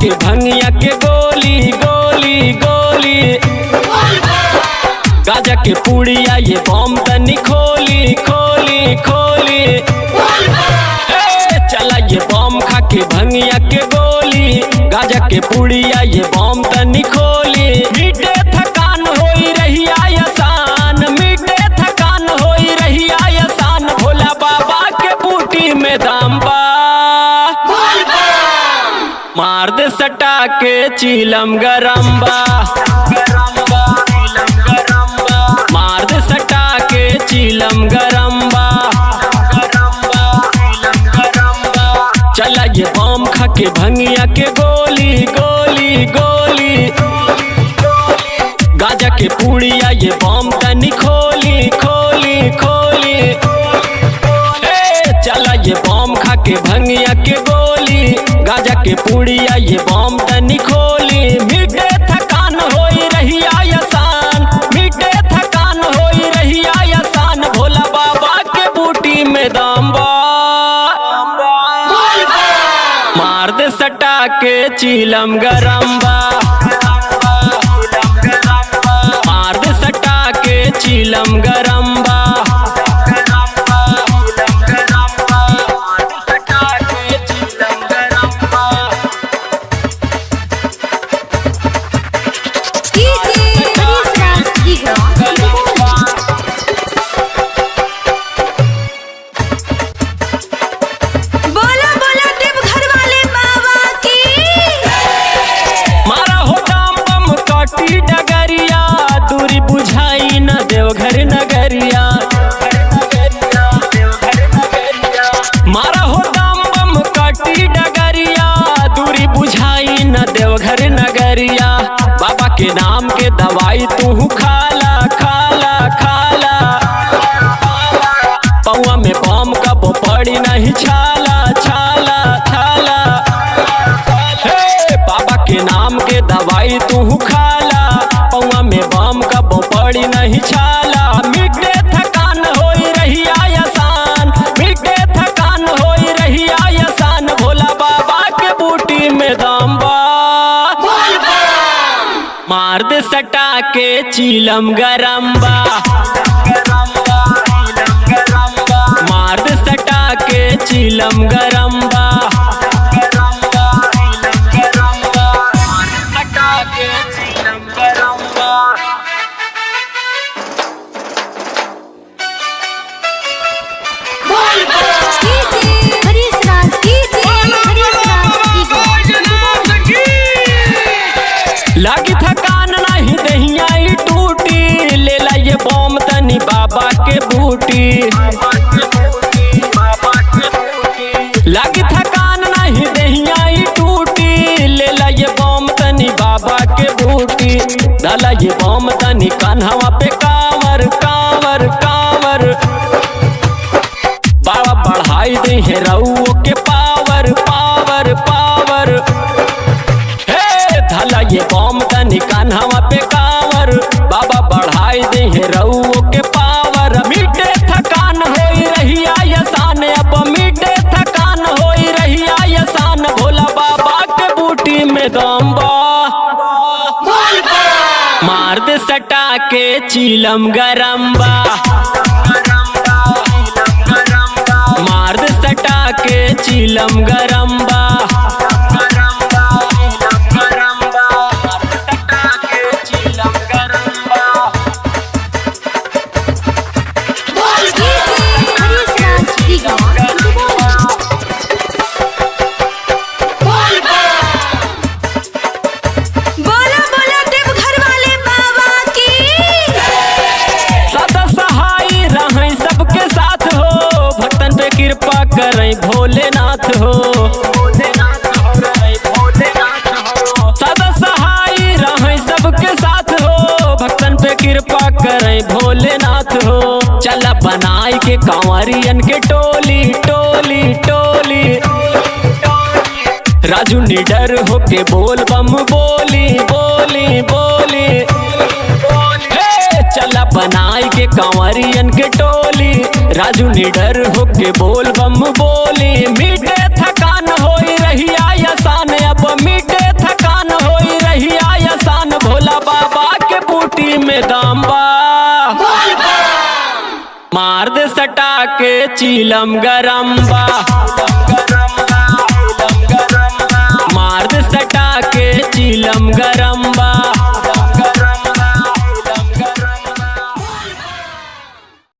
के भंगिया के गोली गोली गोली, गाजा के पुड़िया ये बम तनी खोली खोली खोली। चला ये बम खा के भंगिया के गोली, गाजा के पुड़िया ये बम तनी खोली। मीठे थकान होई रही आसान, मीठे थकान होई रही आसान, भोला बाबा के बूटी में दाम बा। मार दे सटा के चीलम गरम बा, मार दे सटा के चीलम गरम बा। चला ये बम खा के भंगिया के गोली गोली गोली, गाजा के पुड़िया ये बम तनी खोली खोली खोली। चला ये बम खा के भंगिया के गोली, गाजा के पुड़िया ये बम तनी खोली। मीठे थकान होई रही आसान, मीठे थकान होई रही आसान, भोला बाबा के बूटी में दाम बा। मार दे सटा के चीलम गरम बा, मार दे सटा के चीलम गरम बा। डगरिया दूरी बुझाई न देवघर नगरिया, मारा हो दाम बम काटी डगरिया, दूरी बुझाई न देवघर नगरिया। बाबा के नाम के दवाई तू खाला खाला खाला, पौआ में बम कब पड़ी नहीं छाला छाला छाला। बाबा के नाम के दवाई तू खाला, पौआ में बम कब पड़ी नहीं छाला। मीठे थकान होई रही आसान, मीठे थकान होई रही आसान, भोला बाबा के बूटी में दाम बा। मार दे सटा के चीलम गरम बा, मार दे सटा के चीलम गरम बा। लगी थकान नहीं दहिया टूटी, ले ला ये बम तनी बाबा के बूटी। लगी थकान नहीं दहिया टूटी, ले ला ये बम तनी बाबा के बूटी। डाला ये बम तनी कान्हवा पे कांवर कांवर कांवर, बाबा बढ़ाई दे है रउओ के पावर पावर पावर। धला ये बम तनी कान्हवा पे कांवर, बाबा बढ़ाई दे है रउओ के पावर। मीठे थकान होई रही आसान, अब मीठे थकान होई रही आसान, भोला बाबा के बूटी में दाम बा। मार दे सटा के चीलम गरम बा, मार दे सटा के चीलम गरम बा। कृपा करई भोलेनाथ हो, सदा सहाय रहे सबके साथ हो, भक्तन पे कृपा करई भोलेनाथ हो। चला बनाई के कांवरियन के टोली टोली टोली, राजू निडर होके बोल बम बोली बोली बोली। चला बनाई के कांवरियन के टोली, राजू निडर होके बोल बम बोली। मीठे थकान होई रही आसान, अब मीठे के चीलम गरम बा।